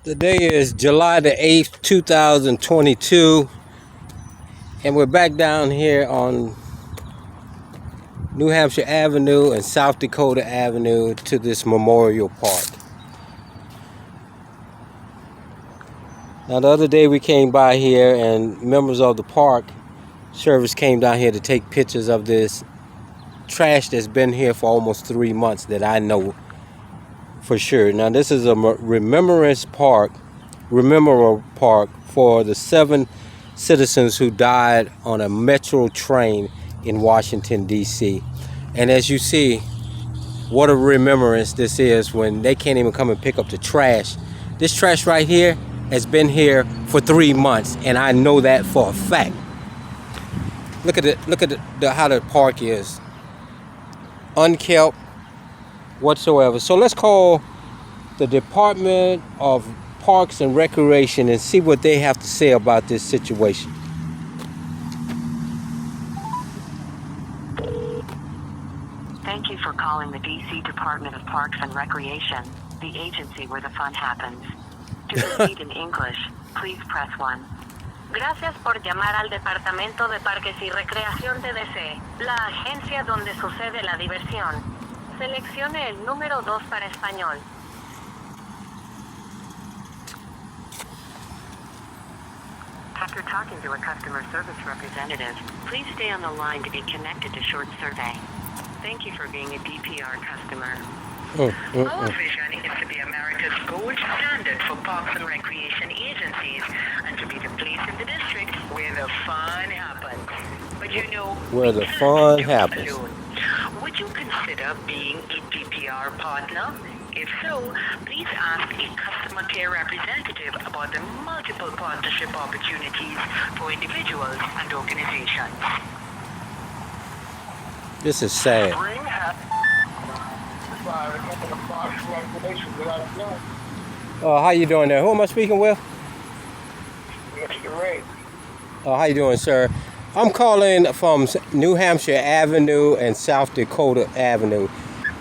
Today is July the 8th, 2022, and we're back down here on New Hampshire Avenue and South Dakota Avenue to this memorial park. Now, the other day we came by here and members of the park service came down here to take pictures of this trash that's been here for almost 3 months that I know for sure. Now, this is a remembrance park for the 7 citizens who died on a metro train in Washington, D.C. And as you see, what a remembrance this is when they can't even come and pick up the trash. This trash right here has been here for 3 months, and I know that for a fact. Look at it. Look at how the park is. Unkept whatsoever. So let's call the Department of Parks and Recreation and see what they have to say about this situation. Thank you for calling the DC Department of Parks and Recreation, the agency where the fun happens. To proceed in English, please press 1. Gracias por llamar al Departamento de Parques y Recreación de DC, la agencia donde sucede la diversión. Seleccione el número 2 para español. After talking to a customer service representative, please stay on the line to be connected to short survey. Thank you for being a DPR customer. Our vision is to be America's gold standard for parks and recreation agencies and to be the place in the district where the fun happens. But you know, Where the fun happens. Would you consider being a DPR partner? If so, please ask a customer care representative about the multiple partnership opportunities for individuals and organizations. This is sad. How you doing there? Who am I speaking with? Mr. Ray. How you doing, sir? I'm calling from New Hampshire Avenue and South Dakota Avenue.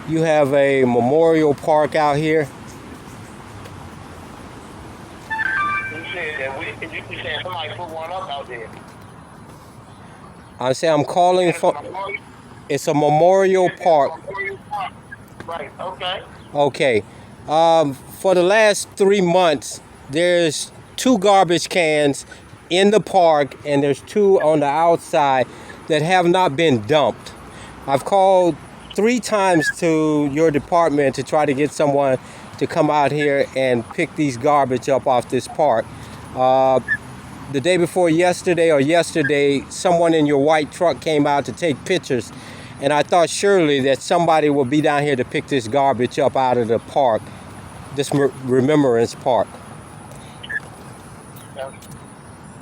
You have a memorial park out here? You said somebody put one up out there. I say I'm calling from. It's a memorial park. Right. Okay. Okay. For the last 3 months, there's 2 garbage cans in the park, and there's 2 on the outside that have not been dumped. I've called 3 times to your department to try to get someone to come out here and pick these garbage up off this park. The day before yesterday, someone in your white truck came out to take pictures, and I thought surely that somebody would be down here to pick this garbage up out of the park, this remembrance park.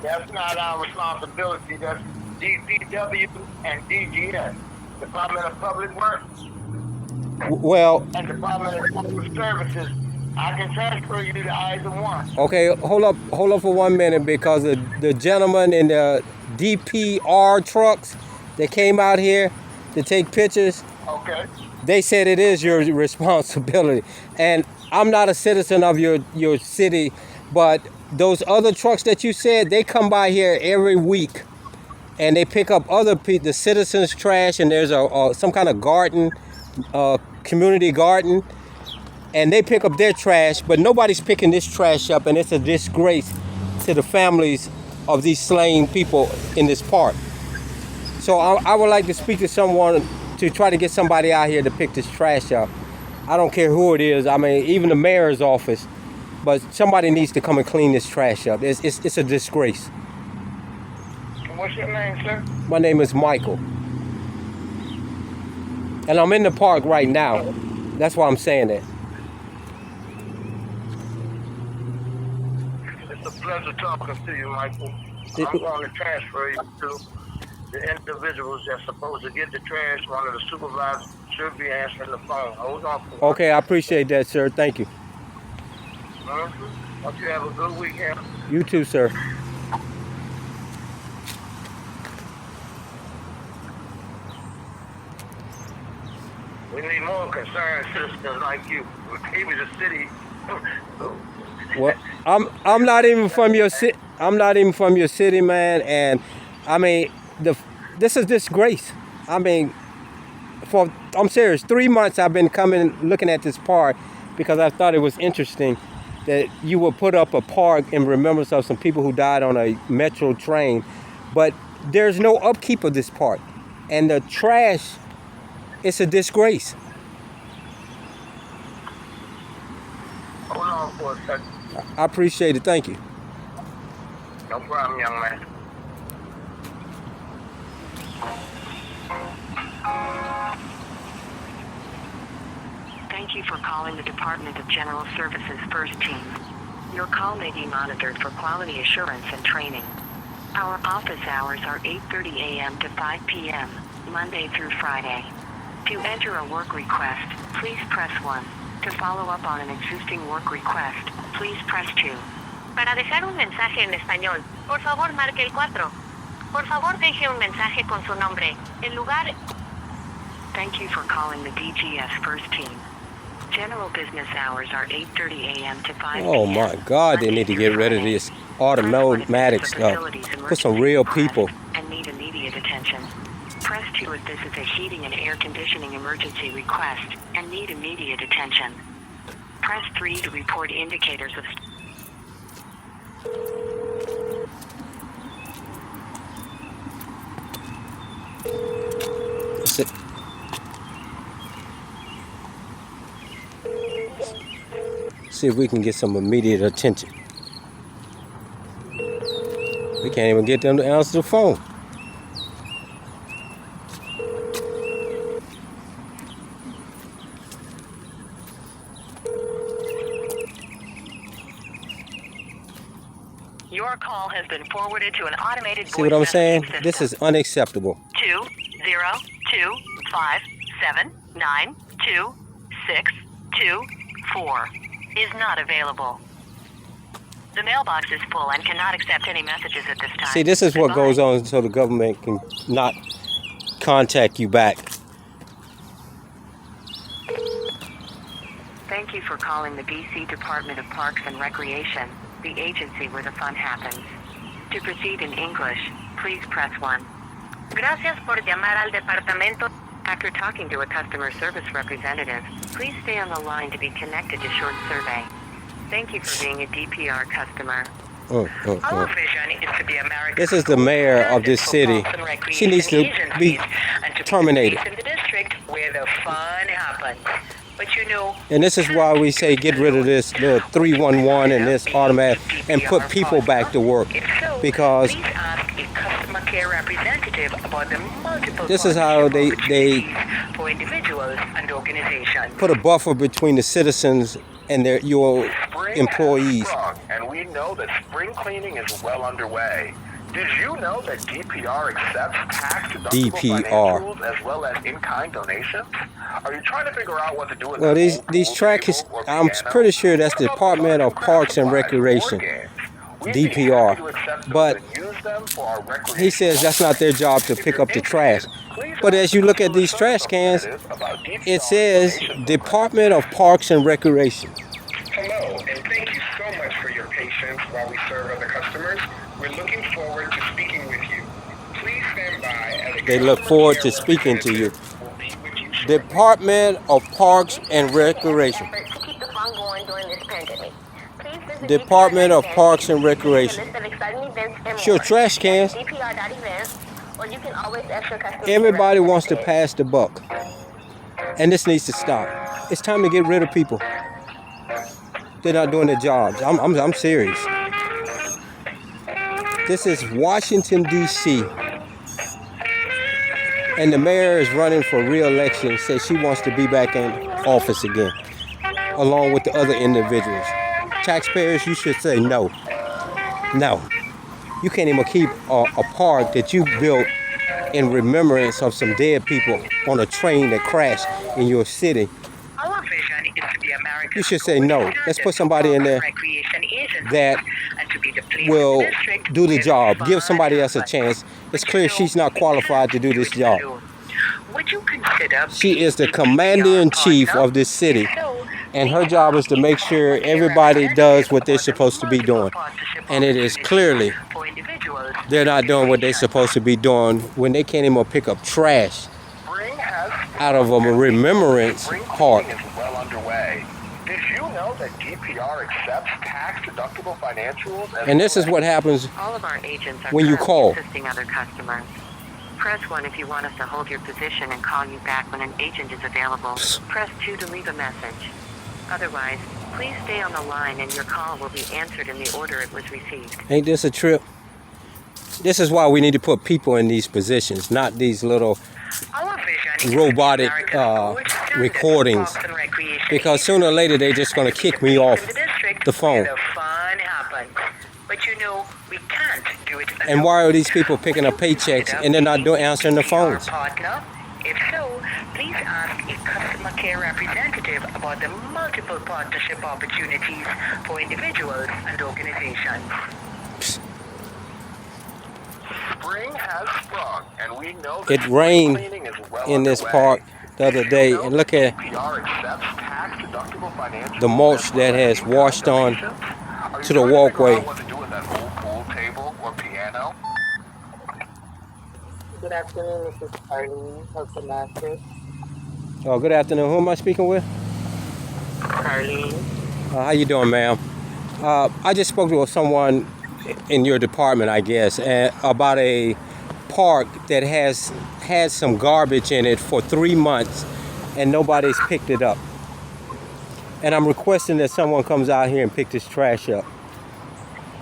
That's not our responsibility. That's DPW and DGS, Department of Public Works. Well, and Department of Public Services. I can transfer you to either one. Okay, hold up for 1 minute, because the gentleman in the DPR trucks that came out here to take pictures, okay, they said it is your responsibility. And I'm not a citizen of your city, but those other trucks that you said, they come by here every week and they pick up the citizens' trash, and there's some kind of garden, community garden, and they pick up their trash, but nobody's picking this trash up, and it's a disgrace to the families of these slain people in this park. So I would like to speak to someone to try to get somebody out here to pick this trash up. I don't care who it is. I mean, even the mayor's office, but somebody needs to come and clean this trash up. It's a disgrace. What's your name, sir? My name is Michael, and I'm in the park right now. That's why I'm saying that. It's a pleasure talking to you, Michael. I'm going to transfer you to the individuals that's supposed to get the trash. One of the supervisors should be answering the phone. Hold on. Okay, I appreciate that, sir. Thank you. Hope you have a good weekend. You too, sir. We need more concerned citizens like you. Maybe the city Well, I'm not even from your city. I'm not even from your city, man. And I mean, this is disgrace. I mean, I'm serious. 3 months I've been coming looking at this park because I thought it was interesting that you would put up a park in remembrance of some people who died on a metro train, but there's no upkeep of this park, and the trash. It's a disgrace. Hold on for a second. I appreciate it. Thank you. No problem, young man. Thank you for calling the Department of General Services First Team. Your call may be monitored for quality assurance and training. Our office hours are 8:30 a.m. to 5 p.m., Monday through Friday. To enter a work request, please press 1. To follow up on an existing work request, please press 2. Para dejar un mensaje en español, por favor marque el 4. Por favor deje un mensaje con su nombre, el lugar. Thank you for calling the DGS First Team. General business hours are 8:30 a.m. to 5 p.m. Oh my God, they need to get rid of this automatic stuff. Put some real people. And need immediate attention. Press 2 if this is a heating and air conditioning emergency request and need immediate attention. Press 3 to report indicators of See if we can get some immediate attention. We can't even get them to answer the phone. Your call has been forwarded to an automated See what I'm saying? system. This is unacceptable. 20257922624 is not available. The mailbox is full and cannot accept any messages at this time. See, this is what goes on so the government can not contact you back. Thank you for calling the DC Department of Parks and Recreation, the agency where the fun happens. To proceed in English, please press 1. Gracias por llamar al departamento. After talking to a customer service representative, please stay on the line to be connected to short survey. Thank you for being a DPR customer. Our vision is to be America's This is the mayor of this city. She needs to be terminated. in the district where the fun happens. But you know, And this is why we say get rid of this little 311 and this automatic and put people back to work. if so, Because please ask a customer care representative about the multiple this is how they opportunities for individuals and organizations. put a buffer between the citizens and your Spring employees. has sprung, and we know that spring cleaning is well underway. Did you know that DPR accepts tax-deductible DPR. financials as well as in-kind donations? Are you trying to figure out what to do with Well, that these old tracks, table or I'm piano? pretty sure that's What the about Department of craft Parks and supplies, Recreation, board games? We'd be DPR. happy to accept those But and use them for our recreational he says that's not their job to If pick you're up the trash. interested, please But ask as you look at customer these trash service cans, representative about DPR it says donation programs. Department of Parks and Recreation. Hello, and thank you so much for your patience while we serve other customers. We're looking forward to speaking with you. Please stand by as a They look customer forward care to speaking to you. representative will be with you shortly. Department of Parks and Recreation. To keep the fun going during this pandemic. Please visit Department of DPR.events Parks and to see a Recreation. list of exciting events and Sure, more. trash cans. DPR.events, or you can always ask your customer Everybody care wants to representative. pass the buck. And this needs to stop. It's time to get rid of people. They're not doing their jobs. I'm serious. This is Washington, D.C. And the mayor is running for re-election, says she wants to be back in office again, along with the other individuals. Taxpayers, you should say no. No. You can't even keep a park that you built in remembrance of some dead people on a train that crashed in your city. Our vision is to be America's You should say no. Let's put somebody in there recreation agency that and to be the place will in the district do the where job. fun Give somebody else a happens. chance. It's But clear you know, she's not qualified to do this job. Would you consider She is the being a commander-in-chief partner? of this city. If so, And her job is to make sure everybody does what they're supposed to be doing. And it is clearly they're not doing what they're supposed to be doing when they can't even pick up trash out of a remembrance park. Spring cleaning is well underway. Did you know that DPR accepts tax-deductible financials? And this is what happens All of our agents are when you currently call. assisting other customers. Press 1 if you want us to hold your position and call you back when an agent is available. Press 2 to leave a message. Otherwise, please stay on the line and your call will be answered in the order it was received. Ain't this a trip? This is why we need to put people in these positions, not these little Our vision is robotic to keep America's gold standard recordings. for parks and recreation Because sooner or later they're just going to kick me off in the district the phone. where the fun happens. But you know, we can't do it alone. And why are these people picking up paychecks and they're not answering the phones? Partner? If so, please ask a customer care representative about the multiple partnership opportunities for individuals and organizations. Spring has sprung, and we know that It spring rained cleaning is well in this underway. park the other day, and look at DPR accepts tax-deductible financials the mulch as that well as has washed on donations. Are you to the trying figure walkway. out what to do with that old pool table or piano? Good afternoon, Mrs. Carlene. How can I assist? Oh, good afternoon. Who am I speaking with? Carlene. How you doing, ma'am? I just spoke to someone in your department, I guess, about a park that has had some garbage in it for 3 months and nobody's picked it up. And I'm requesting that someone comes out here and pick this trash up.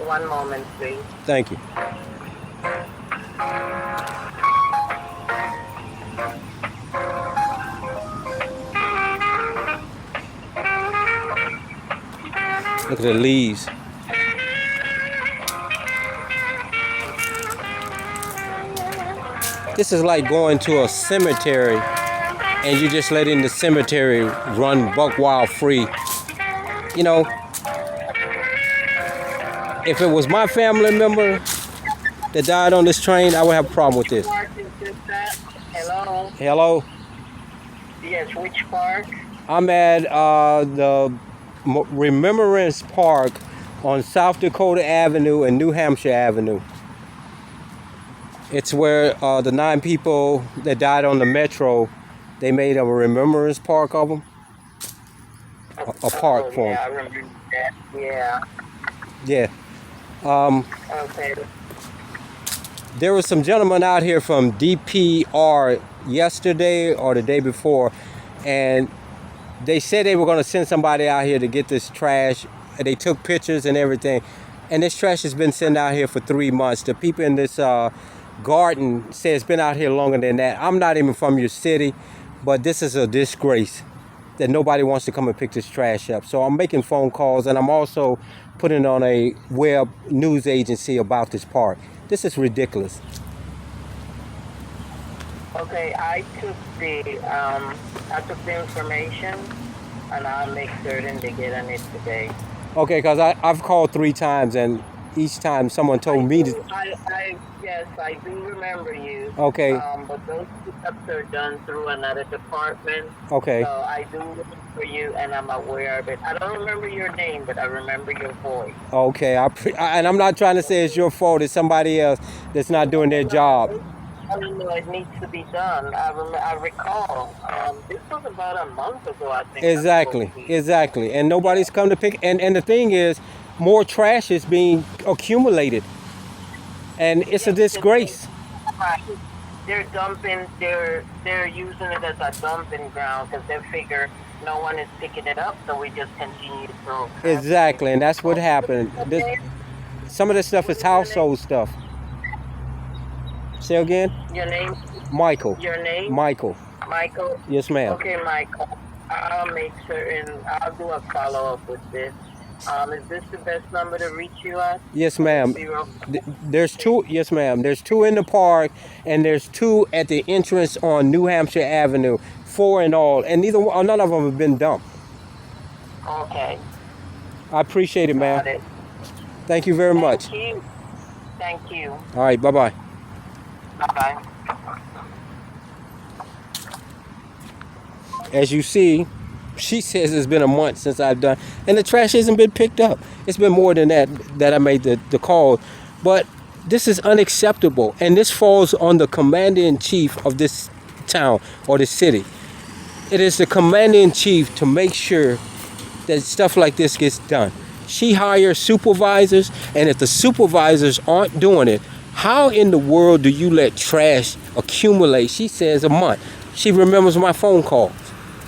One moment, please. Thank you. Look at the leaves. This is like going to a cemetery and you're just letting the cemetery run buck wild free. You know, if it was my family member that died on this train, I would have a problem with this. Park is this that? Hello? Hello? Yes, which park? I'm at the Remembrance Park on South Dakota Avenue and New Hampshire Avenue. It's where the 9 people that died on the metro, they made a remembrance park of them. A park for Yeah, I them. remember that. Yeah. Yeah. Okay. There was some gentlemen out here from DPR yesterday or the day before, and they said they were going to send somebody out here to get this trash. They took pictures and everything, and this trash has been sitting out here for 3 months. The people in this garden say it's been out here longer than that. I'm not even from your city, but this is a disgrace that nobody wants to come and pick this trash up. So I'm making phone calls, and I'm also putting on a web news agency about this park. This is ridiculous. Okay, I took the information and I'll make certain they get on it today. Okay, because I've called 3 times, and each time someone told me to. Yes, I do remember you. Okay. But those pickups are done through another department. Okay. So I do remember you, and I'm aware of it. I don't remember your name, but I remember your voice. Okay, and I'm not trying to say it's your fault. It's somebody else that's not doing their job. I don't know. It needs to be done. I recall. This was about a month ago, I think. Exactly. And nobody's come to pick. And the thing is, more trash is being accumulated, and it's a disgrace. Right. They're dumping. They're using it as a dumping ground because they figure no one is picking it up, so we just continue to throw. Exactly, and that's what happened. Some of this stuff is household stuff. Say again? Your name? Michael. Your name? Michael. Michael? Yes, ma'am. Okay, Michael. I'll make certain. I'll do a follow-up with this. Is this the best number to reach you at? Yes, ma'am. 0. There's 2. Yes, ma'am. There's 2 in the park, and there's 2 at the entrance on New Hampshire Avenue. 4 in all, and none of them have been dumped. Okay. I appreciate it, ma'am. Got it. Thank you very much. Thank you. Thank you. All right. Bye-bye. Bye-bye. As you see, She says it's been a month since I've done, and the trash hasn't been picked up. It's been more than that I made the call. But this is unacceptable, and this falls on the commander-in-chief of this town or the city. It is the commander-in-chief to make sure that stuff like this gets done. She hires supervisors, and if the supervisors aren't doing it, how in the world do you let trash accumulate? She says a month. She remembers my phone calls,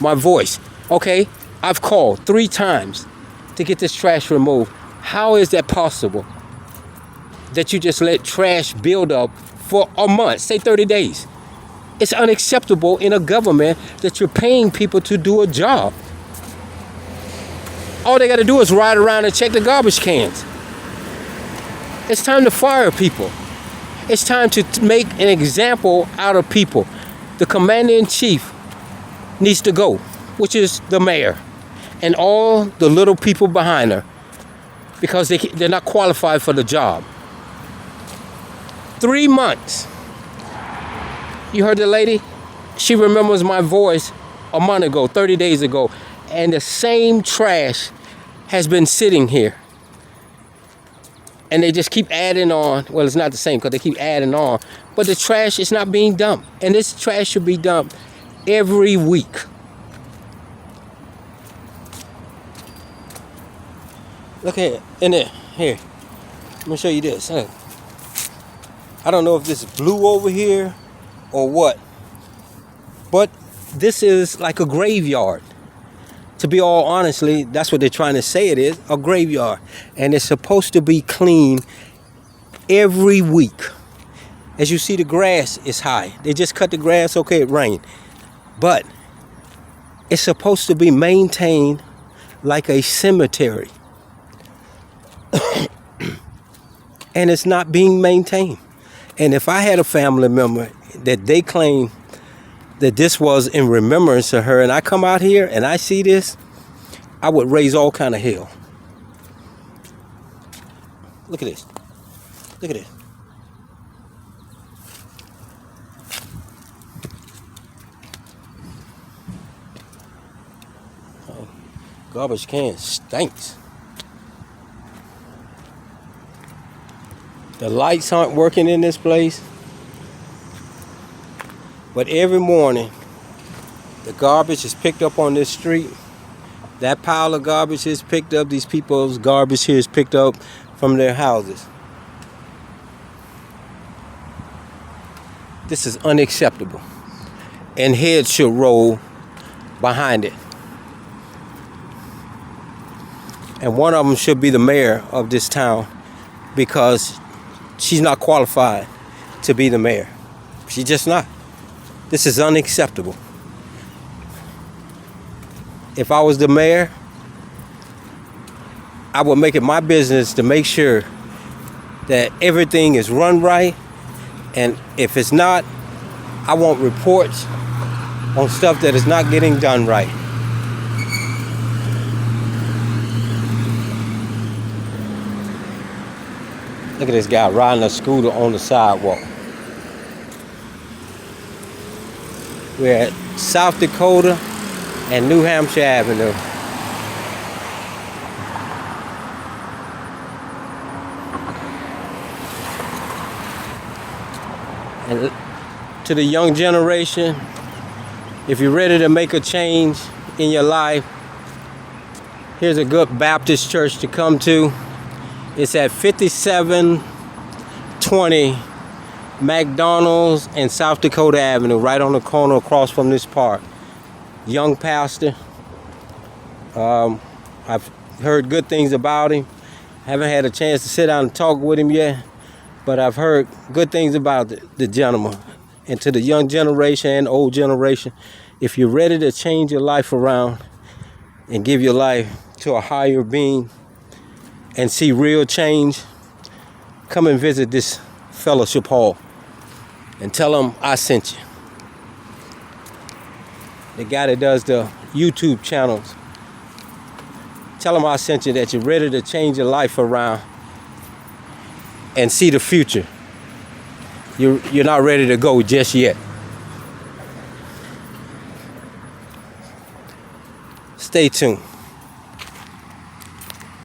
my voice. Okay, I've called 3 times to get this trash removed. How is that possible? That you just let trash build up for a month, say 30 days. It's unacceptable in a government that you're paying people to do a job. All they got to do is ride around and check the garbage cans. It's time to fire people. It's time to make an example out of people. The commander-in-chief needs to go, which is the mayor, and all the little people behind her, because they're not qualified for the job. 3 months. You heard the lady? She remembers my voice a month ago, 30 days ago, and the same trash has been sitting here. And they just keep adding on. Well, it's not the same because they keep adding on. But the trash is not being dumped. And this trash should be dumped every week. Look here, in there, here. Let me show you this. Look. I don't know if this is blue over here or what, but this is like a graveyard. To be all honestly, that's what they're trying to say it is, a graveyard. And it's supposed to be clean every week. As you see, the grass is high. They just cut the grass, okay, it rained. But it's supposed to be maintained like a cemetery. And it's not being maintained. And if I had a family member that they claim that this was in remembrance of her, and I come out here and I see this, I would raise all kind of hell. Look at this. Look at this. Oh, garbage can stinks. The lights aren't working in this place. But every morning, the garbage is picked up on this street. That pile of garbage is picked up. These people's garbage here is picked up from their houses. This is unacceptable. And heads should roll behind it. And one of them should be the mayor of this town, because she's not qualified to be the mayor. She's just not. This is unacceptable. If I was the mayor, I would make it my business to make sure that everything is run right. And if it's not, I want reports on stuff that is not getting done right. Look at this guy riding a scooter on the sidewalk. We're at South Dakota and New Hampshire Avenue. And to the young generation, if you're ready to make a change in your life, here's a good Baptist church to come to. It's at 5720 McDonald's and South Dakota Avenue, right on the corner across from this park. Young pastor. I've heard good things about him. Haven't had a chance to sit down and talk with him yet, but I've heard good things about the gentleman. And to the young generation and old generation, if you're ready to change your life around and give your life to a higher being and see real change, come and visit this fellowship hall and tell them I sent you. The guy that does the YouTube channels, tell them I sent you, that you're ready to change your life around and see the future. You're not ready to go just yet. Stay tuned.